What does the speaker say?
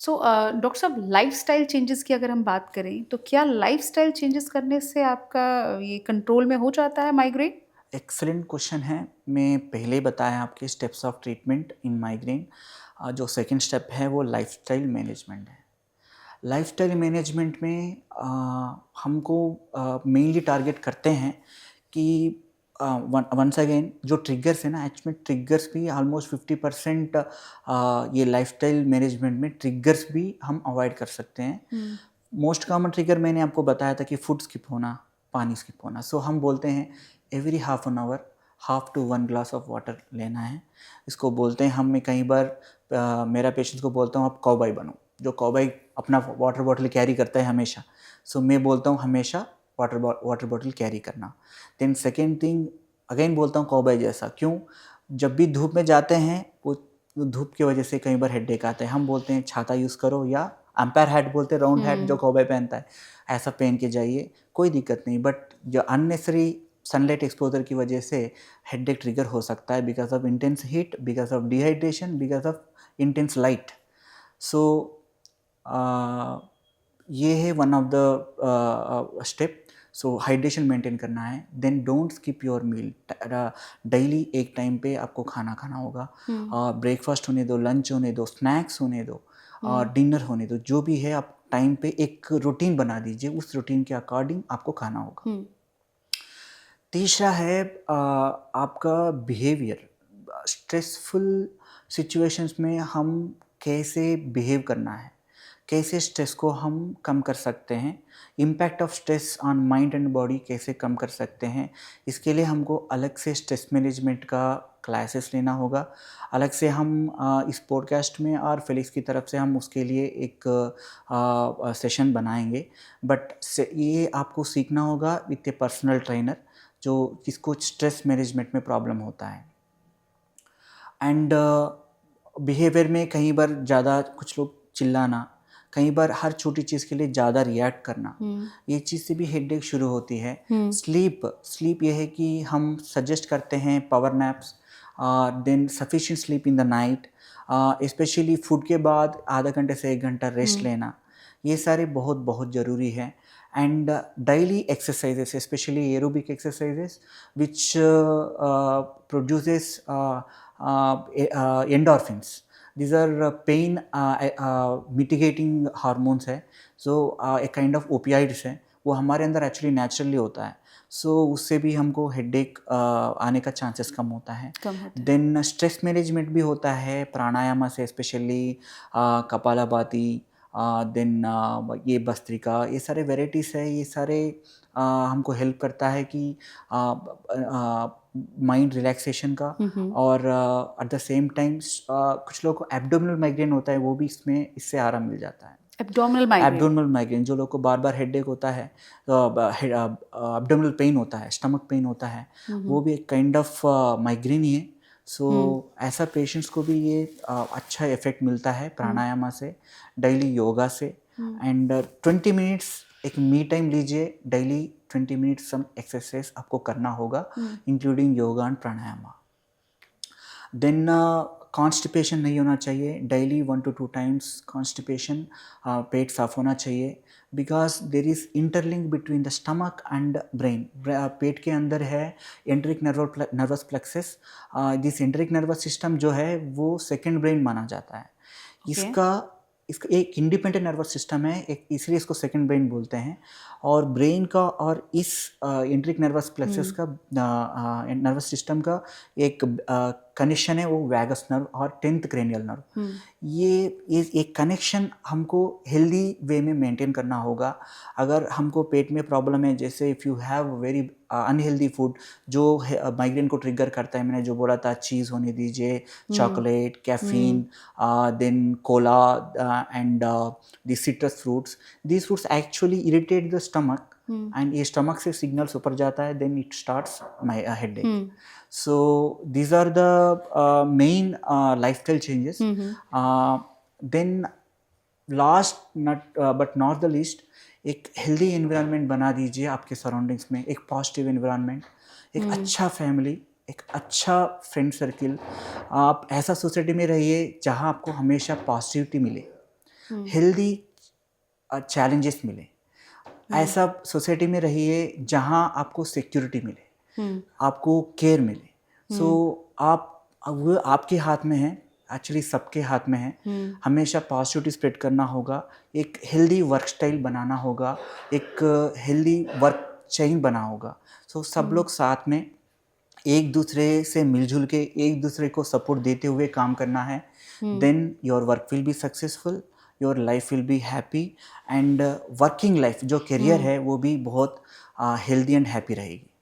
So doctor साहब, lifestyle changes की अगर हम बात करें, तो क्या लाइफ़स्टाइल चेंजेस करने से आपका ये कंट्रोल में हो जाता है माइग्रेन? एक्सीलेंट क्वेश्चन है। मैं पहले ही बताया आपके steps of treatment in migraine. जो सेकंड स्टेप है वो लाइफस्टाइल मैनेजमेंट है। लाइफस्टाइल मैनेजमेंट में हमको मेनली टारगेट करते हैं कि वंस अगेन जो ट्रिगर्स है ना, एक्चुअली ट्रिगर्स भी ऑलमोस्ट 50% ये लाइफस्टाइल मैनेजमेंट में ट्रिगर्स भी हम अवॉइड कर सकते हैं। हुँ, मोस्ट कॉमन ट्रिगर मैंने आपको बताया था कि फूड स्किप होना, पानी स्किप होना। सो हम बोलते हैं every half an hour half to 1 glass of water लेना है। इसको बोलते हैं, हम मैं कई बार मेरा पेशेंट्स को बोलता हूँ आप कॉबाई बनो। जो कॉबाई अपना वाटर बॉटल कैरी करता है हमेशा, सो मैं बोलता हूँ हमेशा वाटर बॉटल कैरी करना। देन सेकेंड थिंग, अगेन बोलता हूँ कॉबाई जैसा क्यों, जब भी धूप में जाते हैं वो धूप की वजह से कई बार हेडेक आता है। हम बोलते हैं छाता यूज़ करो, या एम्पायर हैट बोलते हैं, राउंड हैट जो हुँ, कॉबॉय पहनता है, ऐसा पहन के जाइए, कोई दिक्कत नहीं। बट जो अननेसेसरी सनलाइट एक्सपोजर की वजह से हेडेक ट्रिगर हो सकता है, because of intense heat, because of dehydration, because of intense light. So ये है one of the step. So hydration maintain करना है। Then don't skip your meal. Daily एक टाइम पे आपको खाना खाना होगा। हुँ, ब्रेकफास्ट होने दो, लंच होने दो, स्नैक्स होने दो, हुँ, डिनर होने दो, जो भी है आप टाइम पे एक रूटीन बना दीजिए, उस रूटीन के अकॉर्डिंग आपको खाना होगा। हुँ, तीसरा है आपका बिहेवियर। स्ट्रेसफुल सिचुएशंस में हम कैसे बिहेव करना है, कैसे स्ट्रेस को हम कम कर सकते हैं, impact of stress on mind and body कैसे कम कर सकते हैं। इसके लिए हमको अलग से स्ट्रेस मैनेजमेंट का क्लासेस लेना होगा। अलग से हम इस पॉडकास्ट में और फेलिक्स की तरफ से हम उसके लिए एक सेशन बनाएंगे। बट ये आपको सीखना होगा विथ ए पर्सनल ट्रेनर, जो जिसको स्ट्रेस मैनेजमेंट में प्रॉब्लम होता है। एंड बिहेवियर में कई बार ज़्यादा कुछ लोग चिल्लाना, कई बार हर छोटी चीज़ के लिए ज़्यादा रिएक्ट करना, हुँ, ये चीज़ से भी हेडेक शुरू होती है। हुँ, स्लीप ये है कि हम सजेस्ट करते हैं power naps, than sufficient sleep in the night, specially food के बाद आधा घंटे से 1 घंटा रेस्ट हुँ, लेना, ये सारे बहुत बहुत ज़रूरी है। And daily exercises, specially aerobic exercises which produces endorphins. These are pain mitigating hormones है। सो एक काइंड ऑफ ओपियाइड्स है, वो हमारे अंदर एक्चुअली नेचुरली होता है। सो उससे भी हमको हेडेक आने का चांसेस कम होता है। कम होता है। देन स्ट्रेस मैनेजमेंट भी होता है प्राणायाम से, स्पेशली कपालभाति, देन ये भस्त्रिका, ये सारे वेराइटीज़ है, ये सारे हमको हेल्प करता है कि माइंड रिलैक्सेशन का। हुँ, हुँ, और एट द सेम टाइम कुछ लोगों को एब्डोमिनल माइग्रेन होता है, वो भी इसमें इससे आराम मिल जाता है। Abdominal migraine. एब्डोमिनल माइग्रेन जो लोग को बार बार हेडेक होता है, एब्डोमिनल पेन होता है, स्टमक पेन होता है, हुँ, वो हुँ, भी एक काइंड ऑफ माइग्रेन ही है। सो हुँ, ऐसा पेशेंट्स को भी ये अच्छा इफेक्ट मिलता है हुँ, प्राणायाम से, डेली योगा से। हुँ, एंड 20 मिनट्स एक मी टाइम लीजिए डेली। 20 मिनट्स सम एक्सरसाइज आपको करना होगा, hmm, including yoga and pranayama. Then constipation नहीं होना चाहिए, डेली 1 to 2 टाइम्स कॉन्स्टिपेशन, पेट साफ होना चाहिए, because there is interlink between the stomach and brain. पेट के अंदर है enteric nervous plexus. This enteric nervous system जो है वो सेकेंड ब्रेन माना जाता है। ओके, इसका इसका एक इंडिपेंडेंट नर्वस सिस्टम है, एक इसलिए इसको सेकंड ब्रेन बोलते हैं। और ब्रेन का और इस एंट्रिक नर्वस प्लेक्सस हुँ, का नर्वस सिस्टम का एक कनेक्शन है, वो वैगस नर्व और 10th क्रेनियल नर्व। हुँ, ये एक कनेक्शन हमको हेल्दी वे में मेंटेन करना होगा। अगर हमको पेट में प्रॉब्लम है, जैसे if you have very unhealthy food जो माइग्रेन को ट्रिगर करता है, मैंने जो बोला था चीज़ होने दीजिए, hmm, chocolate, caffeine, hmm, then cola, and the citrus fruits. These fruits actually irritate the stomach, hmm, and ये stomach से signals ऊपर जाता है, then it starts my headache. Hmm, So these are the main lifestyle changes. Hmm, hmm, Then last nut but not the least, एक healthy environment बना दीजिए आपके surroundings में, एक पॉजिटिव एनवायरनमेंट, एक हुँ, अच्छा फैमिली, एक अच्छा फ्रेंड सर्किल। आप ऐसा सोसाइटी में रहिए जहाँ आपको हमेशा पॉजिटिविटी मिले। हुँ, हेल्दी चैलेंजेस मिले। हुँ, ऐसा सोसाइटी में रहिए जहाँ आपको सिक्योरिटी मिले, हुँ, आपको केयर मिले। सो हुँ, आप वो आपके हाथ में है, एक्चुअली सबके हाथ में है। हुँ, हमेशा पॉजिटिविटी स्प्रेड करना होगा, एक हेल्दी वर्क स्टाइल बनाना होगा, एक हेल्दी वर्क चेन बना होगा। सो सब हुँ, लोग साथ में एक दूसरे से मिलजुल के एक दूसरे को सपोर्ट देते हुए काम करना है। Hmm. Then your work will be successful, your life will be happy and working life जो करियर हुँ। है वो भी बहुत हेल्दी एंड हैप्पी रहेगी।